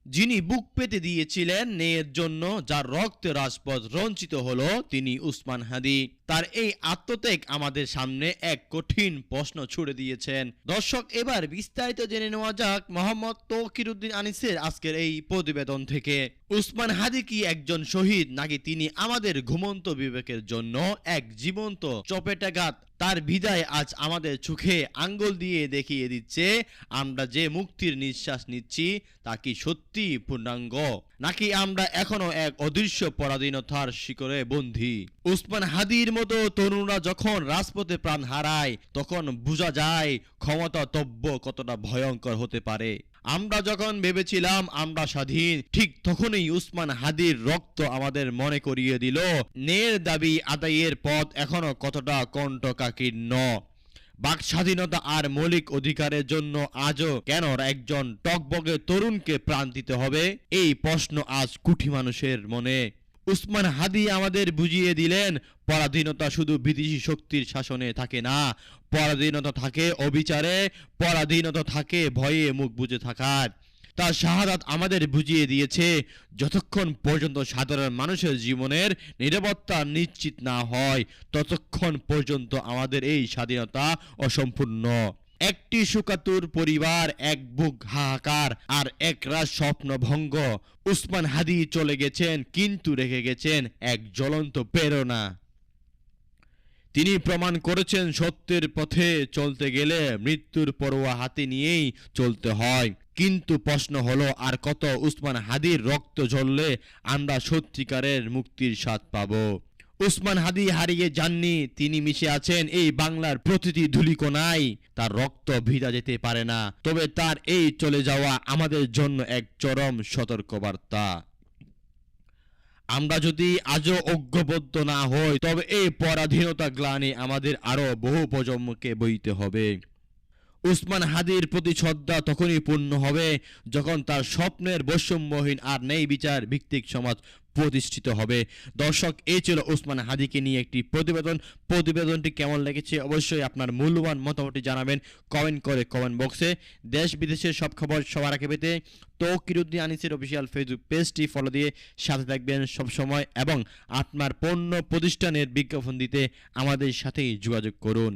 যিনি বুক পেতে দিয়েছিলেন ন্যায়ের জন্য, যার রক্তে রাজপথ রঞ্চিত হলো, তিনি উসমান হাদি। তার এই আত্মত্যাগ আমাদের সামনে এক কঠিন প্রশ্ন ছুড়ে দিয়েছেন। দর্শক, এবার বিস্তারিত জেনে নেওয়া যাক মোহাম্মদ তৌকিরউদ্দিন আনিসের আজকের এই প্রতিবেদন থেকে। উসমান হাদি কি একজন শহীদ, নাকি তিনি আমাদের ঘুমন্ত বিবেকের জন্য এক জীবন্ত চপেটাঘাত? তার বিদায় আজ আমাদের চোখে আঙ্গুল দিয়ে দেখিয়ে দিচ্ছে আমরা যে মুক্তির নিঃশ্বাস নিচ্ছি তা কি সত্যি পূর্ণাঙ্গ, নাকি আমরা এখনো এক অদৃশ্য পরাধীনতার শিকরে বন্দী। উসমান হাদির মতো তরুণরা যখন রাজপথে প্রাণ হারায় তখন বোঝা যায় ক্ষমতাতব্য কতটা ভয়ঙ্কর হতে পারে। আমরা যখন ভেবেছিলাম আমরা স্বাধীন, ঠিক তখনই উসমান হাদির রক্ত আমাদের মনে করিয়ে দিল ন্যায়ের দাবি আদায়ের পথ এখনো কতটা কণ্টকাকীর্ণ। বাক স্বাধীনতা আর মৌলিক অধিকারের জন্য আজও কেন একজন টকবগে তরুণকে প্রাণ দিতে হবে, এই প্রশ্ন আজ কোটি মানুষের মনে। উসমান হাদি আমাদের বুঝিয়ে দিলেন পরাধীনতা শুধু বিদেশি শক্তির শাসনে থাকে না, পরাধীনতা থাকে অবিচারে, পরাধীনতা থাকে ভয়ে মুখ বুজে থাকার। তার শাহাদাত আমাদের বুঝিয়ে দিয়েছে যতক্ষণ পর্যন্ত সাধারণ মানুষের জীবনের নিরাপত্তা নিশ্চিত না হয় ততক্ষণ পর্যন্ত আমাদের এই স্বাধীনতা অসম্পূর্ণ। একটি শোকাতুর পরিবার, এক বুক হাহাকার আর এক রাত স্বপ্নভঙ্গ। উসমান হাদি চলে গেছেন, কিন্তু রেখে গেছেন এক জ্বলন্ত প্রেরণা। তিনি প্রমাণ করেছেন সত্যের পথে চলতে গেলে মৃত্যুর পরোয়া হাতে নিয়েই চলতে হয়। কিন্তু প্রশ্ন হলো, আর কত উসমান হাদির রক্ত ঝরলে আমরা সত্যিকারের মুক্তির স্বাদ পাব? উসমান হাদি হারিয়ে যাননি, তিনি মিশে আছেন এই বাংলার প্রতিটি ধূলিকণায়। তার রক্ত ভিজা যেতে পারে না, তবে তার এই চলে যাওয়া আমাদের জন্য এক চরম সতর্কবার্তা। আমরা যদি আজও ঐক্যবদ্ধ না হই তবে এই পরাধীনতা গ্লানি আমাদের আরো বহু প্রজন্মকে বইতে হবে। উসমান হাদির প্রতি শ্রদ্ধা তখনই পূর্ণ হবে যখন তার স্বপ্নের বৈষম্যহীন আর ন্যায় বিচার ভিত্তিক সমাজ প্রতিষ্ঠিত হবে। দর্শক, এই ছিল উসমান হাদিকে নিয়ে একটি প্রতিবেদন। প্রতিবেদনটি কেমন লেগেছে অবশ্যই আপনার মূল্যবান মতামতটি জানাবেন কমেন্ট করে কমেন্ট বক্সে। দেশ বিদেশের সব খবর সবার আগে পেতে তৌকিরউদ্দিন আনিসের অফিসিয়াল ফেসবুক পেজটি ফলো দিয়ে সাথে থাকবেন সবসময়, এবং আপনার পণ্য প্রতিষ্ঠানের বিজ্ঞাপন দিতে আমাদের সাথেই যোগাযোগ করুন।